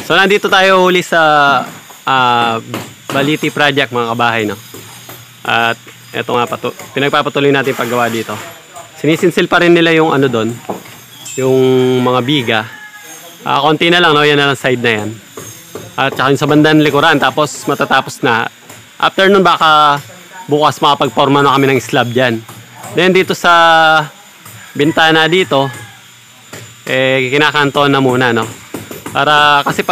So nandito tayo uli sa Baliti project mga kabahay, no? At eto nga pinagpapatuloy natin paggawa dito. Sinisinsil pa rin nila yung ano doon, yung mga biga. Konti na lang, no? Yan na lang side na yan. At saka yung sa bandang likuran, tapos matatapos na. After nun baka bukas makapagporma na kami ng slab dyan. Then dito sa bintana dito, kinakanton na muna, no? Para kasi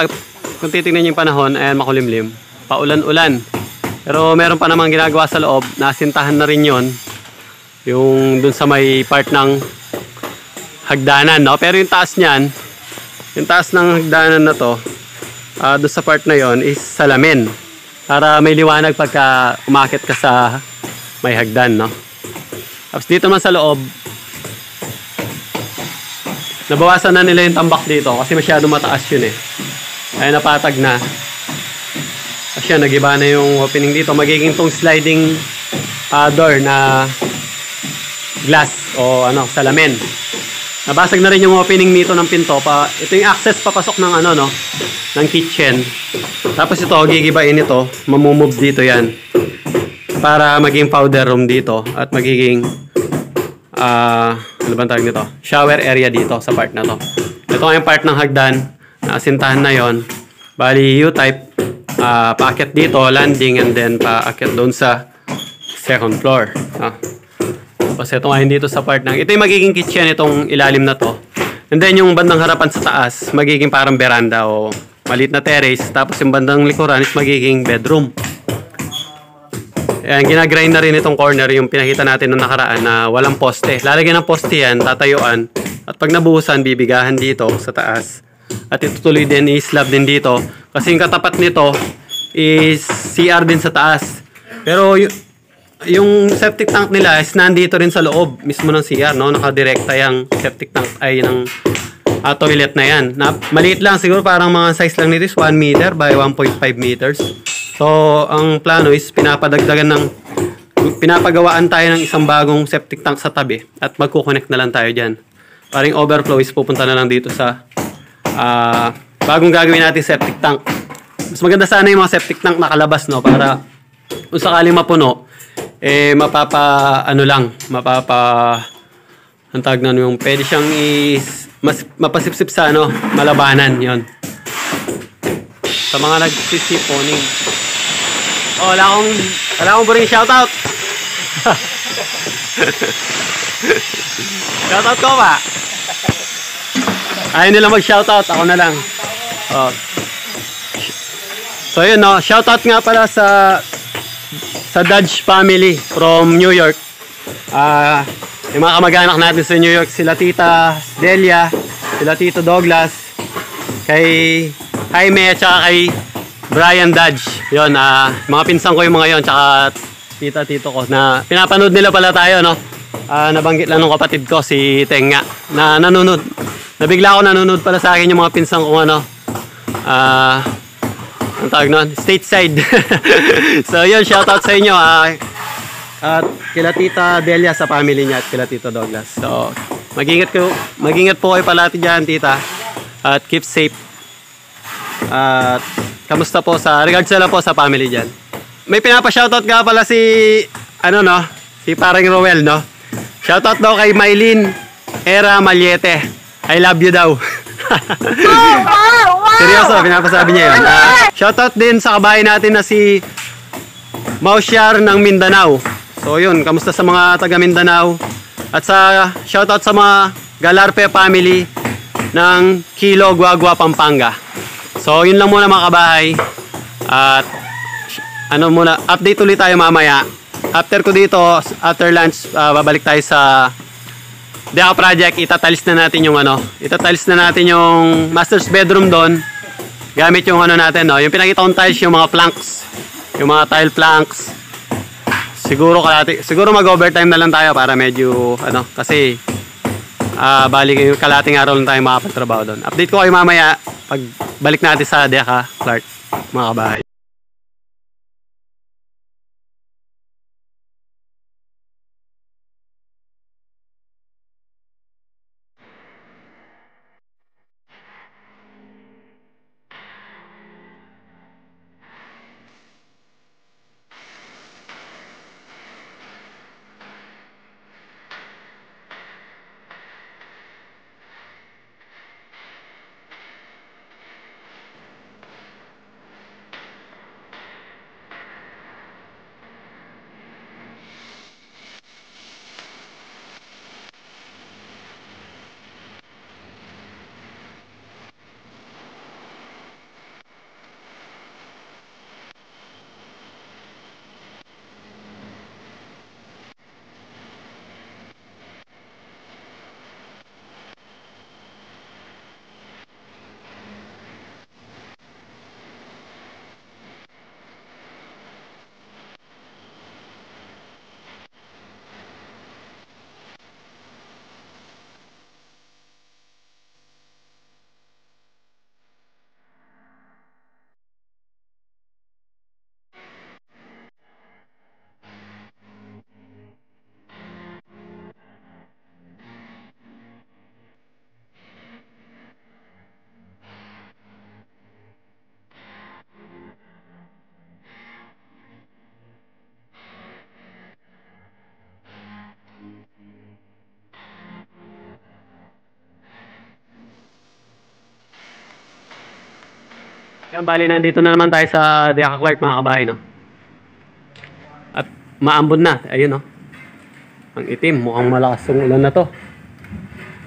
kung titingnan yung panahon, ayan, makulimlim, paulan-ulan. Pero meron pa namang ginagawa sa loob, nasintahan na rin yon, yung dun sa may part ng hagdanan, no? Pero yung taas niyan, yung taas ng hagdanan na to, dun sa part na yon is salamin. Para may liwanag pagka umakit ka sa may hagdan, no? Tapos dito man sa loob, nabawasan na nila yung tambak dito kasi masyado mataas yun eh. Ay napatag na. Kasi yan, nagiba na yung opening dito. Magiging tong sliding door na glass o ano, salamin. Nabasag na rin yung opening nito ng pinto. Ito yung access papasok ng ano, no, ng kitchen. Tapos ito, gigibain ito. Mamumove dito yan. Para maging powder room dito. At magiging ano bang tawag nito? Shower area dito sa part na to. Ito nga yung part ng hagdan. Naasintahan na yon. Bali U-type. Paakyat dito, landing, and then paakyat doon sa second floor. Tapos ito nga dito sa part ng, ito yung magiging kitchen, itong ilalim na to. And then yung bandang harapan sa taas, magiging parang veranda o maliit na terrace. Tapos yung bandang likuran is magiging bedroom. Ayan, ginagrind na rin itong corner, yung pinakita natin nung nakaraan na walang poste. Lalagyan ng poste yan, tatayuan. At pag nabuhusan, bibigahan dito sa taas. At itutuloy din, i-slab din dito. Kasi yung katapat nito is CR din sa taas. Pero yung septic tank nila is nandito rin sa loob mismo ng CR, no? Nakadirekta yung septic tank ay ng toilet na yan. Maliit lang, siguro parang mga size lang nito is 1 meter by 1.5 meters. So, ang plano is pinapagawaan tayo ng isang bagong septic tank sa tabi at magkukonect na lang tayo dyan. Parang overflow is pupunta na lang dito sa bagong gagawin natin septic tank. Mas maganda sana yung mga septic tank nakalabas, no? Para kung sakaling mapuno, ang tawag na yung pwede siyang mapasipsip sa ano, malabanan, yon. Sa mga nagsisiponing. Oh, wala akong buring shoutout. Shoutout ko ba? Ayaw nila mag-shoutout, ako na lang. Oh. So yun, no, shoutout nga pala sa Dodge family from New York. Yung mga kamag-anak natin sa New York, sila Tita Delia, sila Tito Douglas, kay Jaime at saka kay Brian Dodge. Yun, mga pinsan ko yung mga yon, tsaka tito ko na pinapanood nila pala tayo, no? Nabanggit lang ng kapatid ko si Tenga na nanonood. Nabigla ako nanonood pala sa akin yung mga pinsan ko, ano, ang tawag nun, stateside. So yun, shoutout sa inyo, at kila Tita Delia sa family niya at kila Tito Douglas. So mag-ingat po kayo palati dyan, tita, at keep safe. At kamusta po regards na lang po sa family dyan. May pinapa-shoutout nga pala si si parang Roel, no? Shoutout daw kay Maylin Era Maliete. I love you daw. Seryoso, pinapasabi niya yun. Shoutout din sa kabahay natin na si Mausyar ng Mindanao. So yun, kamusta sa mga taga Mindanao? At shoutout sa mga Galarpe family ng Kilo, Guagua, Pampanga. So yun lang muna mga kabahay. At update ulit tayo mamaya. After ko dito, after lunch, babalik tayo sa Deca project. Itatiles na natin yung master's bedroom doon. Gamit yung natin, no? Yung pinakita kong tiles, yung mga planks, yung mga tile planks. Siguro mag-overtime na lang tayo para medyo kasi bali kalating araw lang tayo makapagtrabaho doon. Update ko kayo mamaya pag balik natin sa Deca Clark, mga kabahay. Yan, bali nandito na naman tayo sa Diaka Clark mga kabahay, no? At maambon na. Ayun, no? Ang itim. Mukhang malakas yung ulan na to.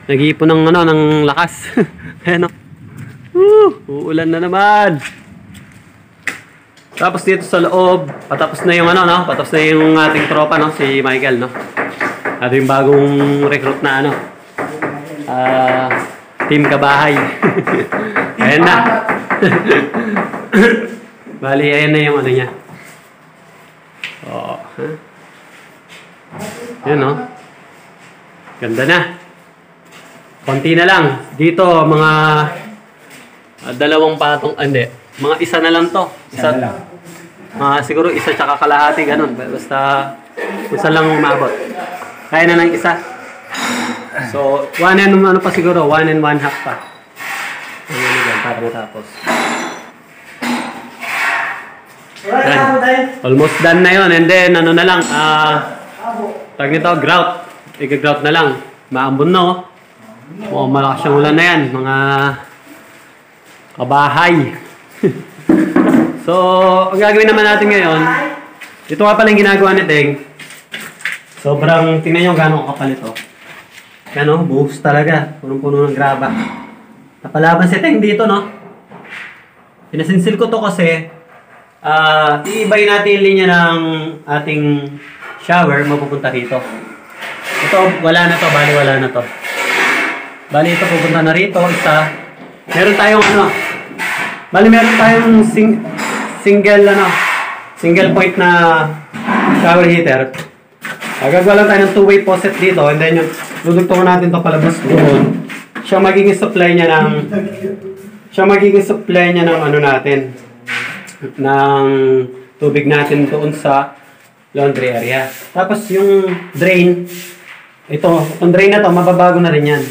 Nag-iipon ng, ano, ng lakas. Ayan, no? Uulan na naman. Tapos dito sa loob, patapos na yung, ano, no? Patapos na yung ating tropa, no? Si Michael, no? At yung bagong recruit na, ano? Team Kabahay. Ayan na. Bali, ayan na yung ano niya. Oo. Ayan, no? Ganda na. Konti na lang. Dito, mga dalawang patong, hindi. Mga isa na lang to. Isa na lang. Siguro isa tsaka kalahati, ganun. Basta, isa lang umabot. Kaya na ng isa. So, 1 and ano pa siguro, 1 and 1 half pa. Ayan yan, para matapos. Almost done na yun. And then, ano na lang, tag nito, grout. Iga-grout na lang. Maambon na, oh. Oh, malakas yung ulan na yan. Mga kabahay. So, ang gagawin naman natin ngayon, ito nga pala yung ginagawa ni Teng. Sobrang, tingnan nyo gano'ng kapal ito. Ano, buhos talaga. Punong-puno ng graba. Napalaban si Teng dito, no? Pinasinsil ko to kasi iibay natin yung linya ng ating shower mapupunta rito. Ito, wala na to. Bali, wala na to. Bali, ito pupunta na rito. Isa. Meron tayong ano. Bali, meron tayong single point na shower heater. Gagawa lang tayo ng two-way faucet dito. And then, yung dudugtungan natin to palabas doon. Siya magiging supply niya ng ano natin, ng tubig natin doon sa laundry area. Tapos yung drain, itong drain na to, mababago na rin yan.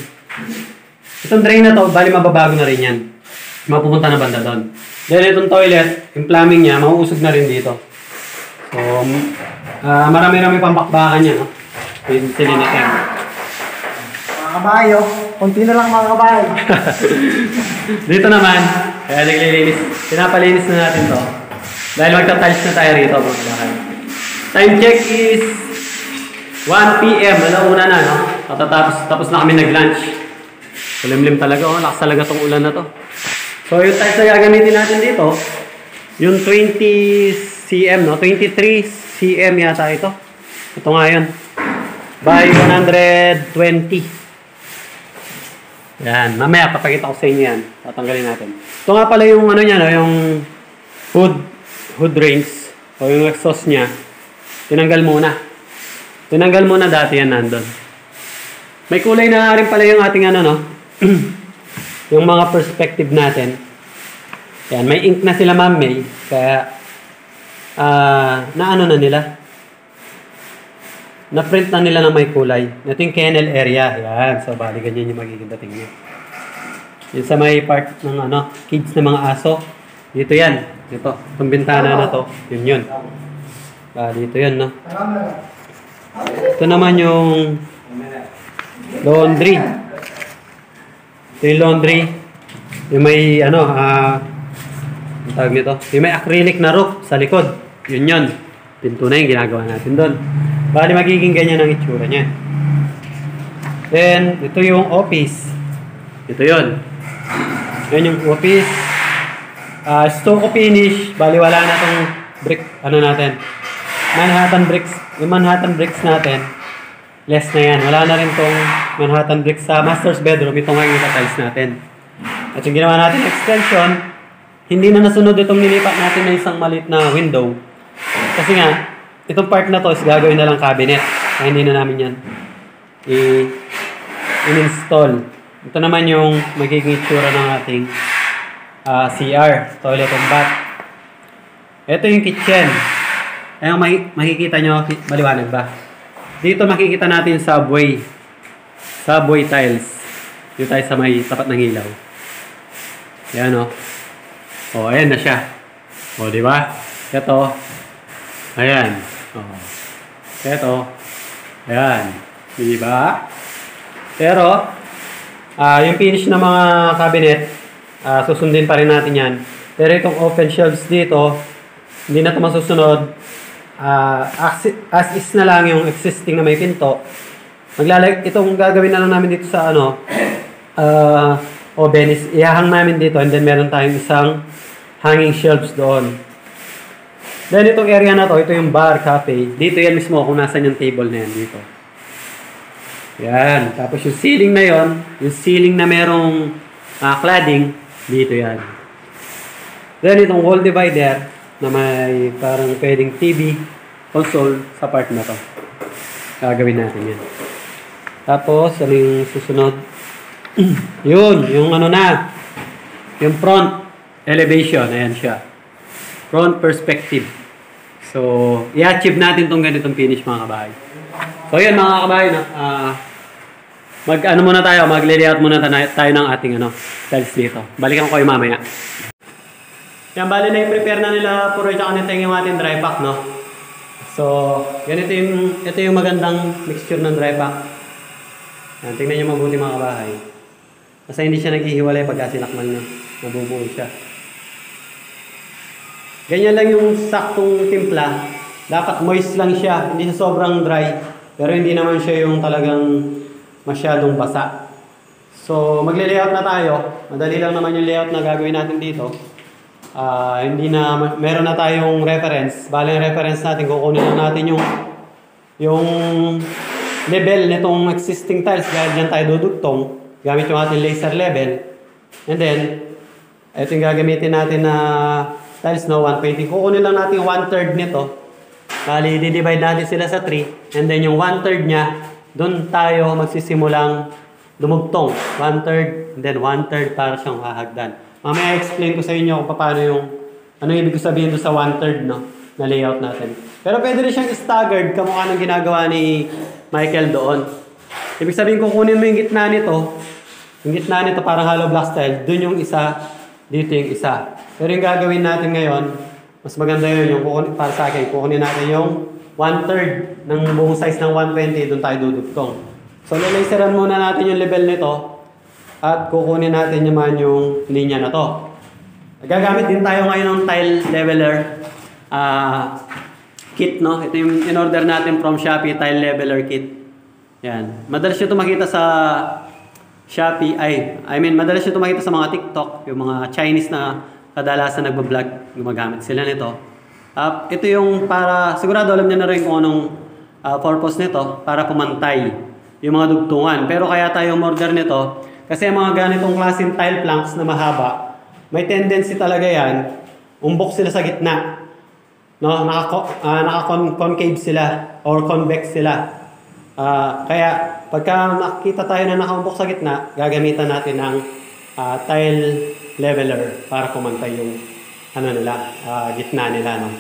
Itong drain na to, bali mababago na rin yan. Mapupunta na banda doon. Then itong toilet, yung plumbing niya, mauusog na rin dito. So, marami-rami pambakbakan yan, no? Silinitin. Kabayo, konti na lang mga kabayo. Dito naman, kaya naglilinis. Pinapalinis na natin to. Dahil magta-tiles na tayo rito, mga kabahay. Time check is 1 PM. Alauna na, no? Tapos na kami nag-lunch. Kulimlim talaga, oh. Lakas talaga tong ulan na to. So, yung tiles na gagamitin natin dito, yung 20 cm, no? 23 cm yata ito. Ito nga yun. By 120. Yan, mamaya papakita ko sa inyo yan. Tatanggalin natin. Ito nga pala yung ano niya, no, yung hood rings o yung exhaust niya. Tinanggal muna. Tinanggal muna, dati yan nandun. May kulay na rin pala yung ating ano, no. Yung mga perspective natin. Yan, may ink na sila, Ma'am May. Kaya na ano na nila. Na-print na nila ng may kulay. Ito yung kennel area. Yan. So, bali ganyan yung magiging dating niya. Yung sa may part ng ano, kids na mga aso. Dito yan. Ito. Itong bintana na to. Yun. Dito yan, no? Ito naman yung laundry. Ito yung laundry. Yung may, ano, ang tawag nito. Yung may acrylic na roof sa likod. Yun. Pinto na yung ginagawa natin doon. Bali magiging ganyan ang itsura niya. Then, ito yung office. Ito yun. Yan yung office. Stucco finish. Bali wala na itong brick, ano natin. Manhattan bricks. Yung Manhattan bricks natin, less na yan. Wala na rin itong Manhattan bricks sa master's bedroom. Ito nga yung tiles natin. At yung ginawa natin extension, hindi na nasunod itong nilipat natin na isang maliit na window. Kasi nga, itong part na to is gagawin na lang cabinet. Kaya hindi na namin yan i-install. Ito naman yung magiging itsura ng ating CR, toilet and bath. Ito yung kitchen. Ayun, makikita nyo, maliwanag ba? Dito makikita natin subway tiles. Dito tayo sa may tapat ng ilaw. Ayan, o. O, ayan na siya. O, di ba? Ito. Ayan. O. Ito. Ayan. Di ba? Pero, yung finish ng mga cabinet, susundin pa rin natin yan. Pero itong open shelves dito, hindi na ito masusunod. As is na lang yung existing na may pinto. Itong gagawin na lang namin dito sa oven is ihahang namin dito, and then meron tayong isang hanging shelves doon. Then itong area na to, ito yung bar, cafe. Dito yan mismo kung nasan yung table na yan dito. Yan. Tapos yung ceiling na yon, yung ceiling na merong cladding, dito yan. Then itong wall divider na may parang pwedeng TV, console sa part na to. Gagawin natin yan. Tapos, ano yung susunod? Yun, yung ano na. Yung front elevation. Ayan siya. Front perspective. So, i-achieve natin tong ganitong finish mga kabahay. So, yun mga kabahay. Mag-ano muna tayo, mag-layout muna tayo ng ating tiles dito. Balikan ko kayo mamaya. Yan, bali na i-prepare na nila puro tsaka nito yung ating dry pack, no? So, ganito ito yung magandang mixture ng dry pack. Yan, tingnan nyo mabuti mga kabahay. Kasi hindi siya naghihiwalay pagka sinakmal na. Nabubuo siya. Ganyan lang yung saktong timpla. Dapat moist lang siya. Hindi siya sobrang dry. Pero hindi naman siya yung talagang masyadong basa. So, magle-layout na tayo. Madali lang naman yung layout na gagawin natin dito. Meron na tayong reference. Bale, yung reference natin, kukunin lang natin yung level nitong existing tiles dahil dyan tayo dudugtong gamit yung ating laser level, and then ito yung gagamitin natin na tiles, no, 120. Kukunin lang natin 1/3 nito, bali di-divide natin sila sa 3, and then yung 1/3 nya doon tayo magsisimulang dumugtong 1/3, and then 1/3 para siyang hahagdan. Mamaya explain ko sa inyo kung paano ano ibig sabihin doon sa 1/3, no, na layout natin. Pero pwede rin siyang staggered kamukha ng ginagawa ni Michael doon. Ibig sabihin, kukunin mo yung gitna nito. Yung gitna nito parang hollow block style. Doon yung isa, dito yung isa. Pero yung gagawin natin ngayon, mas maganda yun. Para sa akin, kukunin natin yung 1/3 ng buong size ng 120. Doon tayo dudugtong. So, lalaseran muna natin yung level nito. At kukunin natin naman yung linya na to. Gagamit din tayo ngayon ng tile leveler kit, no? Ito yung in-order natin from Shopee, tile leveler kit. Yan. Madalas nyo ito makita sa Shopee, madalas nyo ito makita sa mga TikTok, yung mga Chinese na kadalasan nagbablog, gumagamit sila nito. Ito yung sigurado alam nyo na rin kung anong purpose nito, para pumantay yung mga dugtungan. Pero kaya tayo order nito, kasi mga ganitong klaseng tile planks na mahaba, may tendency talaga yan, umbok sila sa gitna. No, naka-concave sila or convex sila. Kaya pagka nakita tayo na nakaumbok sa gitna, gagamitan natin ng tile leveler para pumantay yung gitna nila, no.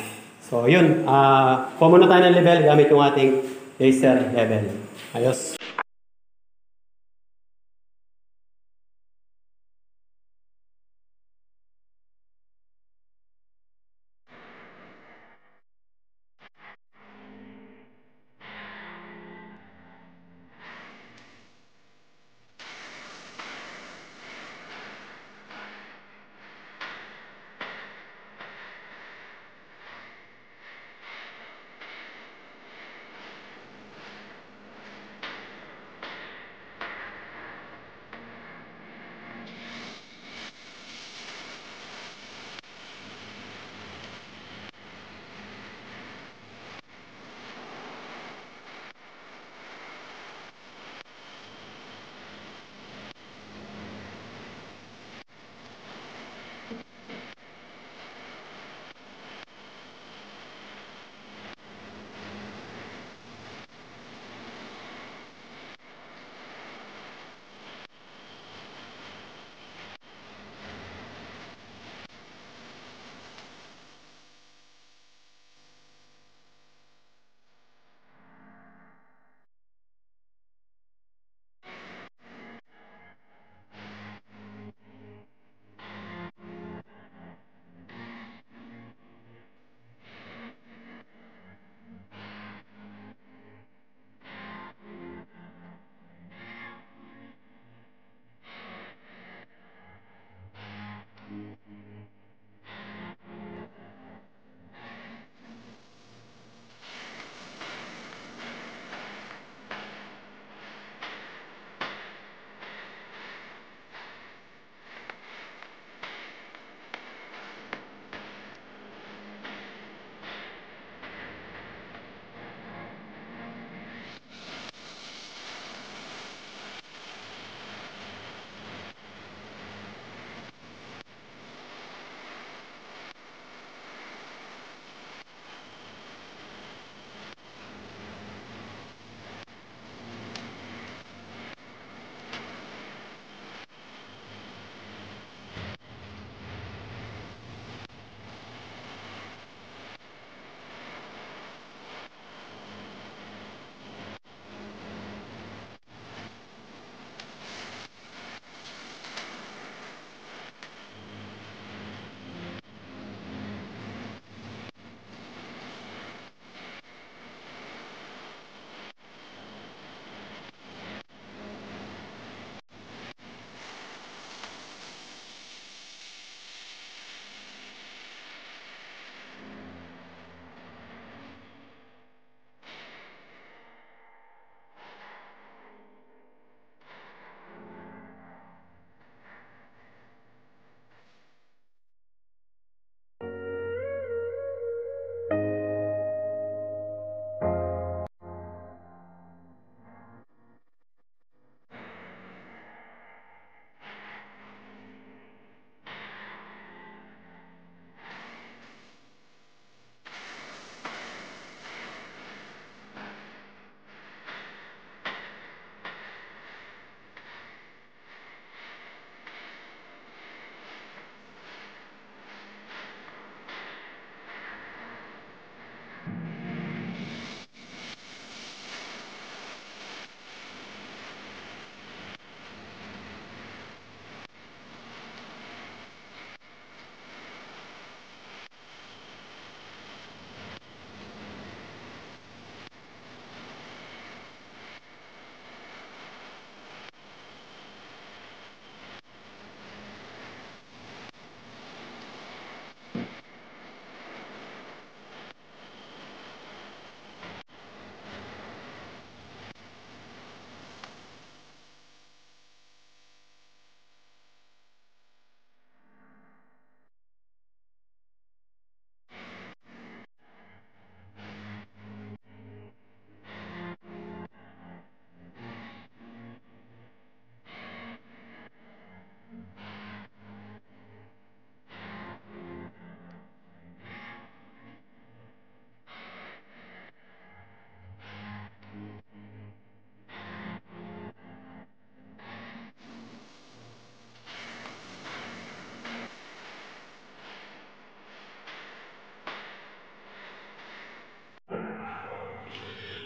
So yun, kuha muna tayo ng level gamit yung ating laser level. Ayos.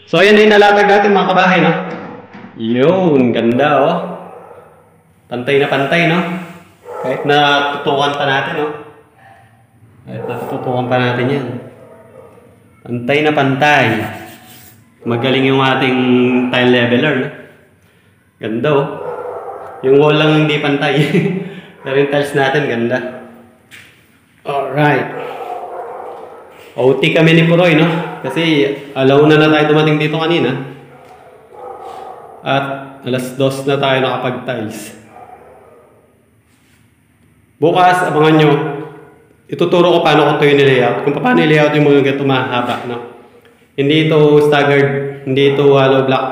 So, ayan na yung nalatag natin mga kabahay, no? Yun, ganda, oh. Pantay na pantay, no? Kahit natutukan pa natin, no? Kahit natutukan pa natin yan. Pantay na pantay. Magaling yung ating tile leveler, no? Ganda, oh. Yung wall lang hindi pantay. Pero yung tiles natin, ganda. Alright. OT kami ni Puroy, no? Kasi alaw na tayo dumating dito kanina. At alas 2 na tayo nakapag-tiles. Bukas, abangan nyo. Ituturo ko paano ko ito yung layout. Kung paano yung layout yung mga ganito mahaba, no? Hindi ito staggered, hindi ito hollow block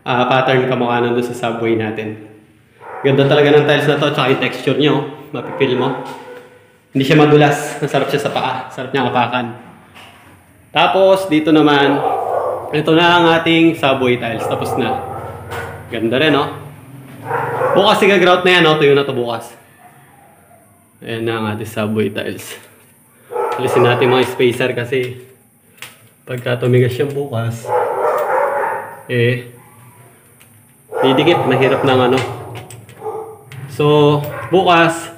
pattern kamukha nandun sa subway natin. Ganda talaga ng tiles na to, tsaka yung texture nyo, mapipil mo. Hindi siya madulas, nasarap siya sa paa, sarap niya kapakan. Tapos dito naman, ito na ang ating subway tiles, tapos na. Ganda rin, no? Bukas sigagrout na yan, no? Tuyo na to bukas. Ayan na ang ating subway tiles. Alisin natin mga spacer kasi pagka tumigas siya bukas, didikit, mahirap ng ano. So, bukas,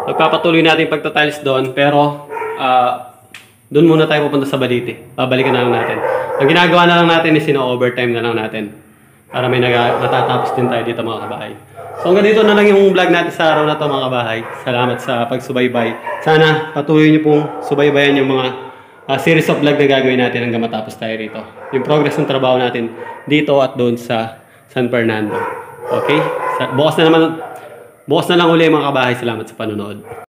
magpapatuloy natin yung pagtatiles doon, pero doon muna tayo pupunta sa Balite. Babalikan na lang natin. Ang ginagawa na lang natin is sino-overtime na lang natin para may matatapos din tayo dito mga kabahay. So, hanggang dito na lang yung vlog natin sa araw na to mga kabahay. Salamat sa pagsubaybay. Sana patuloy nyo pong subaybayan yung mga series of vlog na gagawin natin hanggang matapos tayo rito. Yung progress ng trabaho natin dito at doon sa San Fernando. Okay? Bukas na lang uli mga kabahay. Salamat sa panonood.